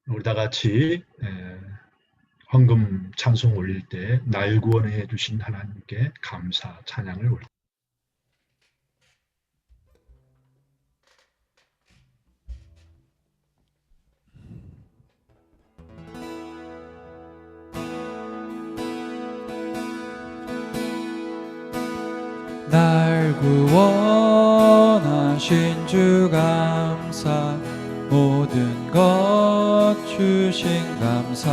우리 다 같이 헌금 찬송 올릴 때 날 구원해 주신 하나님께 감사 찬양을 올립니다. 날 구원하신 주 감사, 모든 것 주신 감사,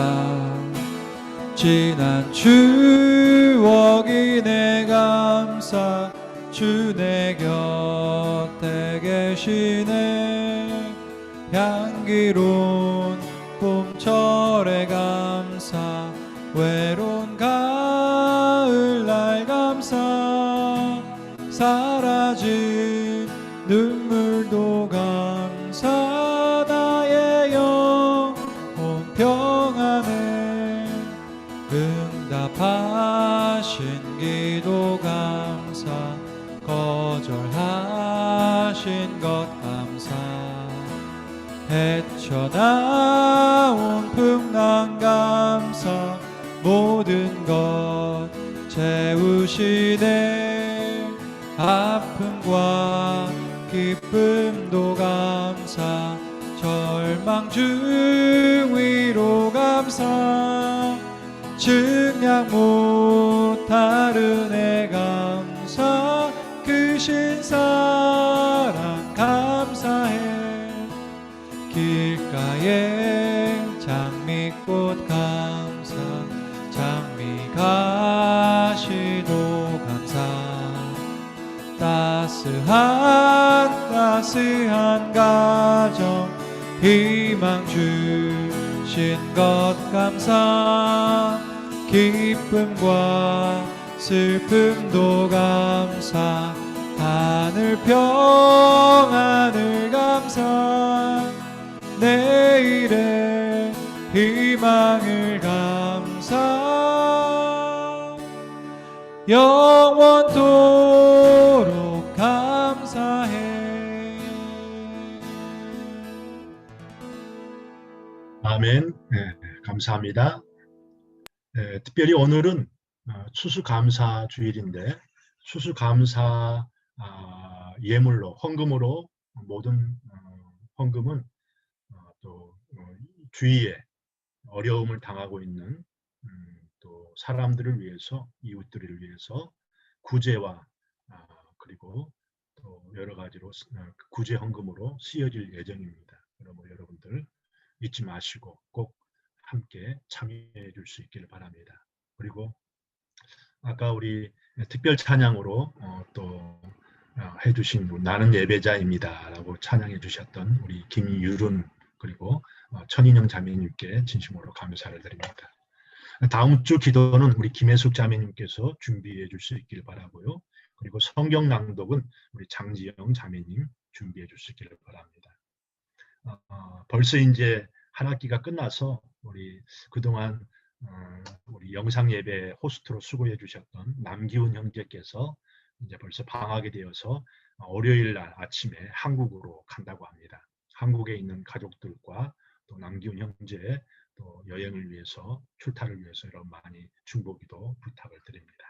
지난 추억이 내 감사, 주 내 곁에 계시네. 향기로운 봄철의 감사, 외로운 가을날 감사, 사라진 눈물도 감사, 나의 영혼 평안에 응답하신 기도 감사, 거절하신 것 감사, 헤쳐나온 풍랑 감사, 모든 것 채우시네. 기쁨과 기쁨도 감사 절망 중 위로 감사 증량 못할 은혜 감사 크신 사랑 감사해 길가에 장미꽃 감사 장미 가시도 감사 따스한 가정 희망 주신 것 감사 기쁨과 슬픔도 감사 하늘 평안을 감사 내일의 희망을 감사 영원토록 감사해. 아멘. 네, 감사합니다. 특별히 오늘은 추수감사 주일인데 추수감사 예물로 헌금으로 모든 헌금은 또 주위에 어려움을 당하고 있는 또 사람들을 위해서 이웃들을 위해서 구제와 그리고 또 여러 가지로 구제 헌금으로 쓰여질 예정입니다. 그러므로 여러분들 잊지 마시고 꼭 함께 참여해 줄 수 있기를 바랍니다. 그리고 아까 우리 특별 찬양으로 또 해주신 나는 예배자입니다 라고 찬양해 주셨던 우리 김유른 그리고 천인영 자매님께 진심으로 감사를 드립니다. 다음 주 기도는 우리 김혜숙 자매님께서 준비해 줄 수 있기를 바라고요. 그리고 성경 낭독은 우리 장지영 자매님 준비해 줄 수 있기를 바랍니다. 벌써 이제 한 학기가 끝나서 우리 그동안 우리 영상 예배 호스트로 수고해 주셨던 남기훈 형제께서 이제 벌써 방학이 되어서 월요일 날 아침에 한국으로 간다고 합니다. 한국에 있는 가족들과 또 남기훈 형제 또 여행을 위해서 출타를 위해서 여러분 많이 중보기도 부탁을 드립니다.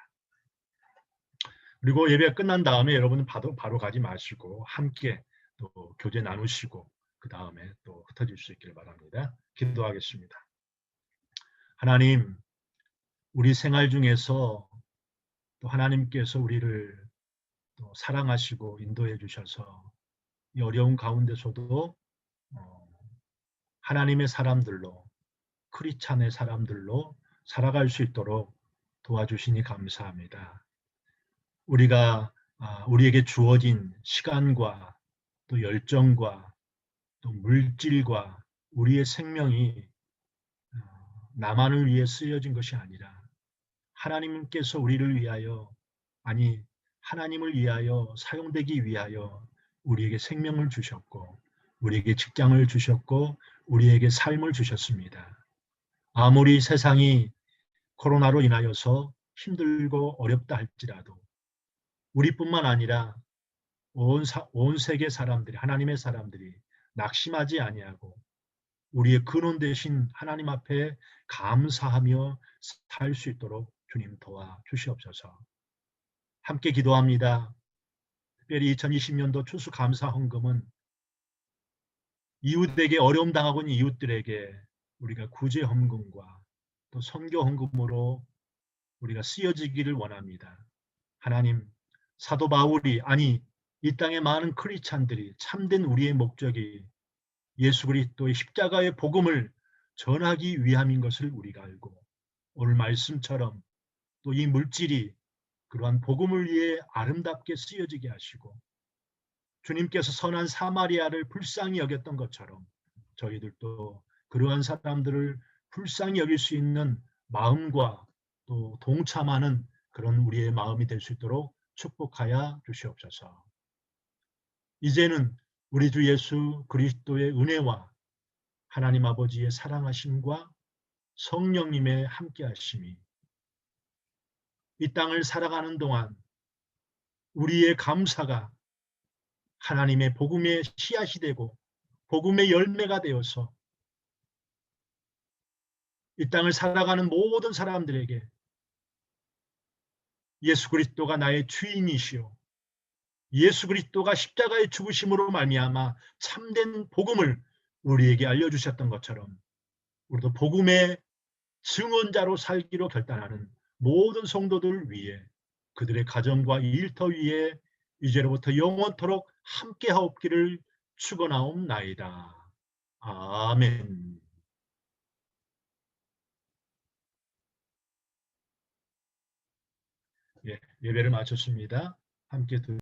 그리고 예배가 끝난 다음에 여러분은 바로 가지 마시고 함께 또 교제 나누시고 그 다음에 또 흩어질 수 있기를 바랍니다. 기도하겠습니다. 하나님, 우리 생활 중에서 또 하나님께서 우리를 또 사랑하시고 인도해 주셔서 이 어려운 가운데서도 하나님의 사람들로 크리스찬의 사람들로 살아갈 수 있도록 도와주시니 감사합니다. 우리가 우리에게 주어진 시간과 또 열정과 또 물질과 우리의 생명이 나만을 위해 쓰여진 것이 아니라 하나님께서 우리를 위하여 하나님을 위하여 사용되기 위하여 우리에게 생명을 주셨고 우리에게 직장을 주셨고 우리에게 삶을 주셨습니다. 아무리 세상이 코로나로 인하여서 힘들고 어렵다 할지라도 우리뿐만 아니라 온 세계 사람들이 하나님의 사람들이 낙심하지 아니하고 우리의 근원 되신 하나님 앞에 감사하며 살 수 있도록 주님 도와주시옵소서. 함께 기도합니다. 특별히 2020년도 추수감사 헌금은 이웃에게 어려움 당하고 있는 이웃들에게 우리가 구제 헌금과 또 선교 헌금으로 우리가 쓰여지기를 원합니다. 하나님, 사도 바울이 이 땅의 많은 크리스찬들이 참된 우리의 목적이 예수 그리스도의 십자가의 복음을 전하기 위함인 것을 우리가 알고 오늘 말씀처럼 또 이 물질이 그러한 복음을 위해 아름답게 쓰여지게 하시고 주님께서 선한 사마리아를 불쌍히 여겼던 것처럼 저희들도 그러한 사람들을 불쌍히 여길 수 있는 마음과 또 동참하는 그런 우리의 마음이 될 수 있도록 축복하여 주시옵소서. 이제는 우리 주 예수 그리스도의 은혜와 하나님 아버지의 사랑하심과 성령님의 함께하심이 이 땅을 살아가는 동안 우리의 감사가 하나님의 복음의 씨앗이 되고 복음의 열매가 되어서 이 땅을 살아가는 모든 사람들에게 예수 그리스도가 나의 주인이시오, 예수 그리스도가 십자가의 죽으심으로 말미암아 참된 복음을 우리에게 알려주셨던 것처럼 우리도 복음의 증언자로 살기로 결단하는 모든 성도들 위해 그들의 가정과 일터 위에 이제로부터 영원토록 함께하옵기를 축원하옵나이다. 아멘. 예, 예배를 마쳤습니다. 함께